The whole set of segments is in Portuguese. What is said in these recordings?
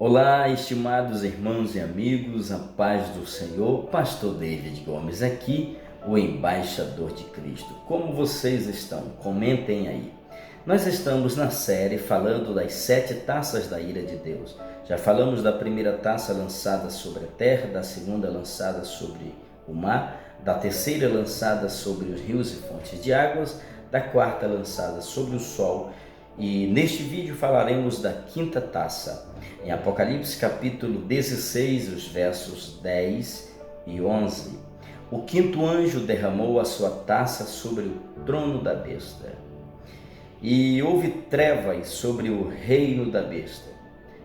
Olá, estimados irmãos e amigos, a paz do Senhor, Pastor David Gomes aqui, o embaixador de Cristo. Como vocês estão? Comentem aí. Nós estamos na série falando das 7 taças da ira de Deus. Já falamos da primeira taça lançada sobre a terra, da segunda lançada sobre o mar, da terceira lançada sobre os rios e fontes de águas, da quarta lançada sobre o sol. E neste vídeo falaremos da quinta taça, em Apocalipse capítulo 16, os versos 10 e 11. O quinto anjo derramou a sua taça sobre o trono da besta, e houve trevas sobre o reino da besta,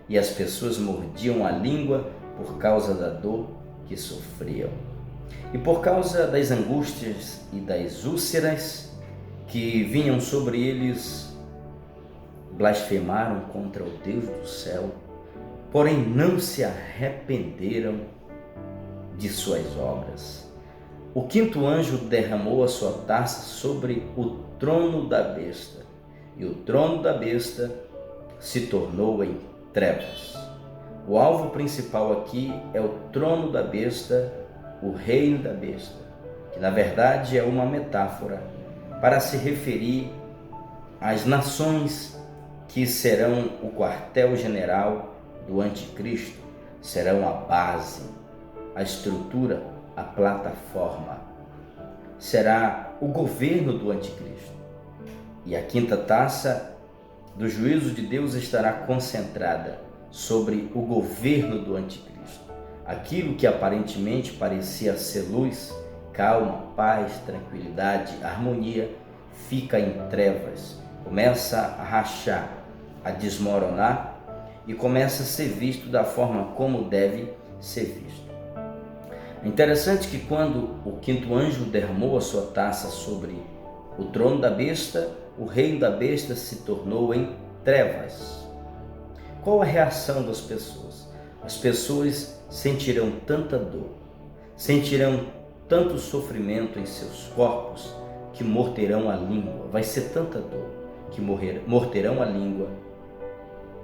e as pessoas mordiam a língua por causa da dor que sofriam. E por causa das angústias e das úlceras que vinham sobre eles, blasfemaram contra o Deus do céu, porém não se arrependeram de suas obras. O quinto anjo derramou a sua taça sobre o trono da besta, e o trono da besta se tornou em trevas. O alvo principal aqui é o trono da besta, o reino da besta, que na verdade é uma metáfora para se referir às nações que serão o quartel-general do anticristo, serão a base, a estrutura, a plataforma, será o governo do anticristo. E a quinta taça do juízo de Deus estará concentrada sobre o governo do anticristo. Aquilo que aparentemente parecia ser luz, calma, paz, tranquilidade, harmonia, fica em trevas, começa a rachar, a desmoronar e começa a ser visto da forma como deve ser visto. É interessante que quando o quinto anjo derramou a sua taça sobre o trono da besta, o reino da besta se tornou em trevas. Qual a reação das pessoas? As pessoas sentirão tanta dor, sentirão tanto sofrimento em seus corpos que morderão a língua. Vai ser tanta dor que morderão a língua,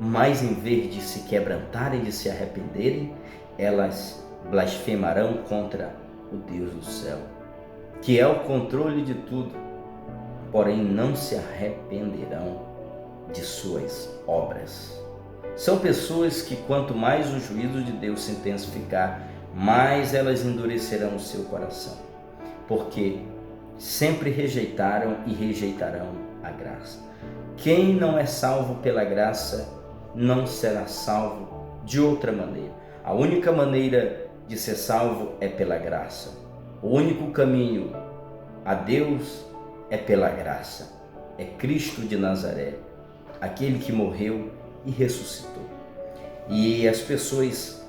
mas em vez de se quebrantarem, de se arrependerem, elas blasfemarão contra o Deus do céu, que é o controle de tudo, porém não se arrependerão de suas obras. São pessoas que quanto mais o juízo de Deus se intensificar, mais elas endurecerão o seu coração, porque sempre rejeitaram e rejeitarão a graça. Quem não é salvo pela graça não será salvo de outra maneira. A única maneira de ser salvo é pela graça. O único caminho a Deus é pela graça. É Cristo de Nazaré, aquele que morreu e ressuscitou. E as pessoas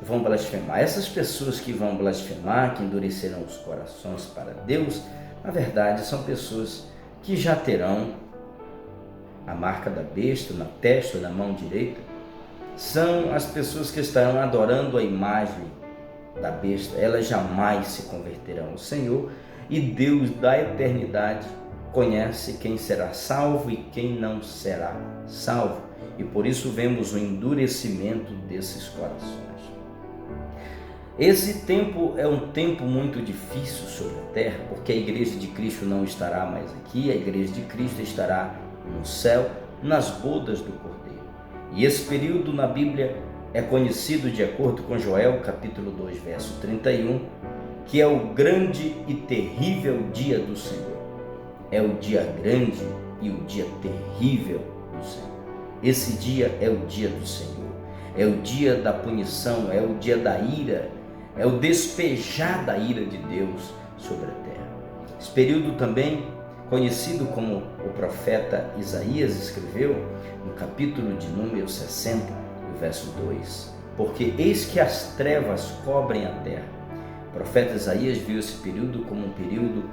vão blasfemar. Essas pessoas que vão blasfemar, que endurecerão os corações para Deus, na verdade são pessoas que já terão a marca da besta na testa, na mão direita. São as pessoas que estarão adorando a imagem da besta. Elas jamais se converterão ao Senhor, e Deus da eternidade conhece quem será salvo e quem não será salvo. E por isso vemos o endurecimento desses corações. Esse tempo é um tempo muito difícil sobre a terra, porque a igreja de Cristo não estará mais aqui, a igreja de Cristo estará no céu, nas bodas do Cordeiro. E esse período na Bíblia é conhecido de acordo com Joel, capítulo 2, verso 31, que é o grande e terrível dia do Senhor. É o dia grande e o dia terrível do Senhor. Esse dia é o dia do Senhor, é o dia da punição, é o dia da ira, é o despejar da ira de Deus sobre a terra. Esse período também conhecido como o profeta Isaías escreveu no capítulo de número 60, verso 2, porque eis que as trevas cobrem a terra. O profeta Isaías viu esse período como um período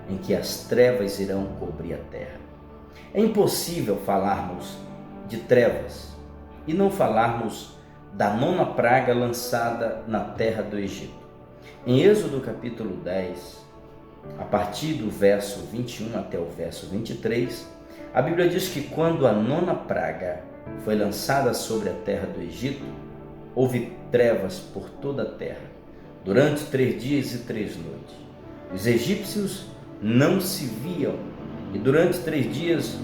em que as trevas irão cobrir a terra. É impossível falarmos de trevas e não falarmos da nona praga lançada na terra do Egito. Em Êxodo capítulo 10, a partir do verso 21 até o verso 23, a Bíblia diz que quando a nona praga foi lançada sobre a terra do Egito, houve trevas por toda a terra, durante 3 dias e 3 noites. Os egípcios não se viam e durante 3 dias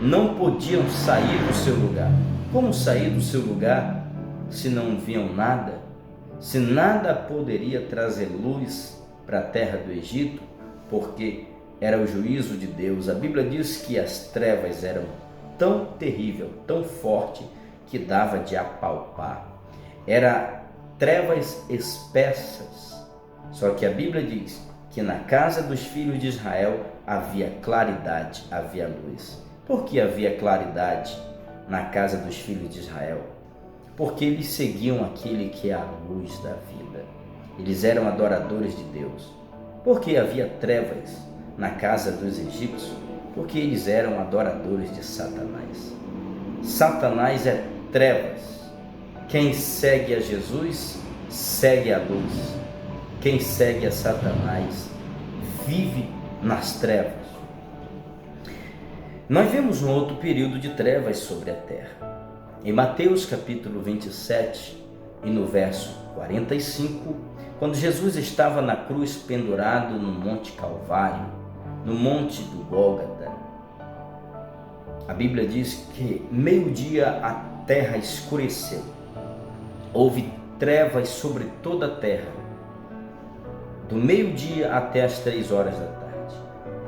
não podiam sair do seu lugar. Como sair do seu lugar se não viam nada? Se nada poderia trazer luz para a terra do Egito, porque era o juízo de Deus. A Bíblia diz que as trevas eram tão terrível, tão forte, que dava de apalpar. Era trevas espessas. Só que a Bíblia diz que na casa dos filhos de Israel havia claridade, havia luz. Por que havia claridade na casa dos filhos de Israel? Porque eles seguiam aquele que é a luz da vida. Eles eram adoradores de Deus. Por que havia trevas na casa dos egípcios? Porque eles eram adoradores de Satanás. Satanás é trevas. Quem segue a Jesus, segue a luz. Quem segue a Satanás, vive nas trevas. Nós vemos um outro período de trevas sobre a terra. Em Mateus capítulo 27 e no verso 45, quando Jesus estava na cruz pendurado no Monte Calvário, no Monte do Gólgota, a Bíblia diz que meio-dia a terra escureceu. Houve trevas sobre toda a terra, do meio-dia até as 3 horas da tarde.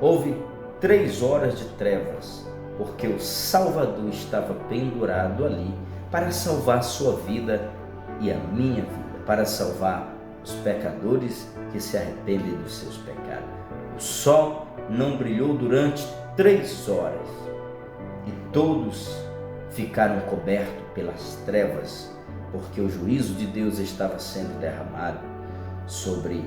Houve 3 horas de trevas, porque o Salvador estava pendurado ali para salvar a sua vida e a minha vida, para salvar os pecadores que se arrependem dos seus pecados. O sol não brilhou durante 3 horas e todos ficaram cobertos pelas trevas, porque o juízo de Deus estava sendo derramado sobre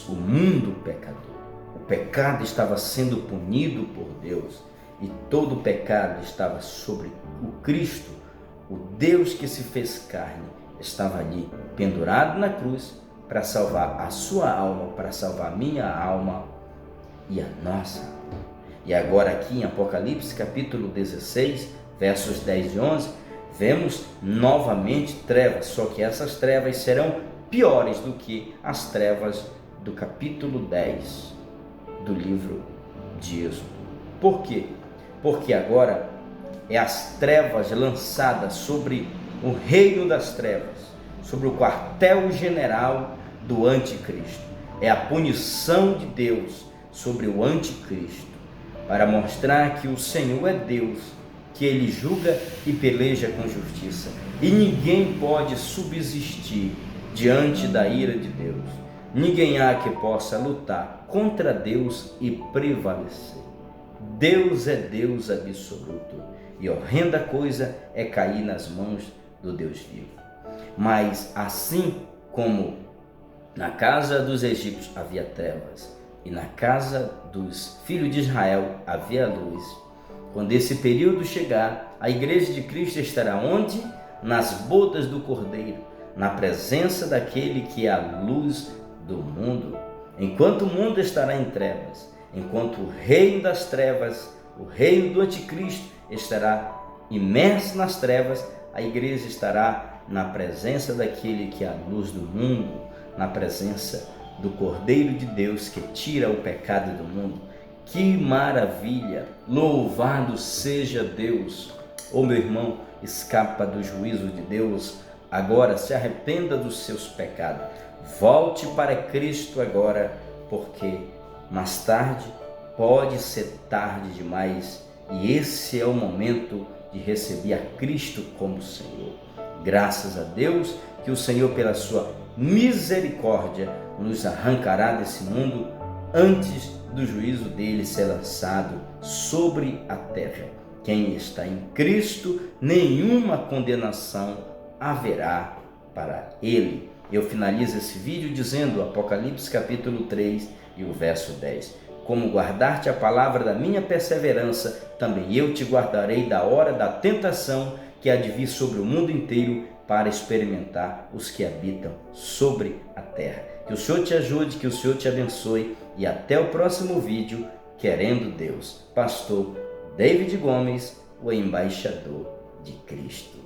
o mundo pecador. O pecado estava sendo punido por Deus e todo o pecado estava sobre o Cristo, o Deus que se fez carne, estava ali pendurado na cruz para salvar a sua alma, para salvar a minha alma e a nossa alma. E agora aqui em Apocalipse capítulo 16, versos 10 e 11, vemos novamente trevas, só que essas trevas serão piores do que as trevas do capítulo 10 do livro de Êxodo. Por quê? Porque agora é as trevas lançadas sobre o reino das trevas, sobre o quartel-general do anticristo. É a punição de Deus sobre o anticristo, para mostrar que o Senhor é Deus, que Ele julga e peleja com justiça, e ninguém pode subsistir diante da ira de Deus. Ninguém há que possa lutar contra Deus e prevalecer. Deus é Deus absoluto, e horrenda coisa é cair nas mãos do Deus vivo. Mas assim como na casa dos egípcios havia trevas, e na casa dos filhos de Israel havia luz, quando esse período chegar, a igreja de Cristo estará onde? Nas bodas do Cordeiro, na presença daquele que é a luz do mundo. Enquanto o mundo estará em trevas, enquanto o reino das trevas, o reino do anticristo estará imerso nas trevas, a igreja estará na presença daquele que é a luz do mundo, na presença do Cordeiro de Deus que tira o pecado do mundo. Que maravilha! Louvado seja Deus! Ô meu irmão, escapa do juízo de Deus agora, se arrependa dos seus pecados, volte para Cristo agora, porque mais tarde pode ser tarde demais, e esse é o momento de receber a Cristo como Senhor. Graças a Deus que o Senhor, pela sua misericórdia, nos arrancará desse mundo antes do juízo dele ser lançado sobre a terra. Quem está em Cristo, nenhuma condenação haverá para ele. Eu finalizo esse vídeo dizendo, Apocalipse capítulo 3 e o verso 10. Como guardar-te a palavra da minha perseverança, também eu te guardarei da hora da tentação que há de vir sobre o mundo inteiro para experimentar os que habitam sobre a terra. Que o Senhor te ajude, que o Senhor te abençoe e até o próximo vídeo, querendo Deus. Pastor David Gomes, o embaixador de Cristo.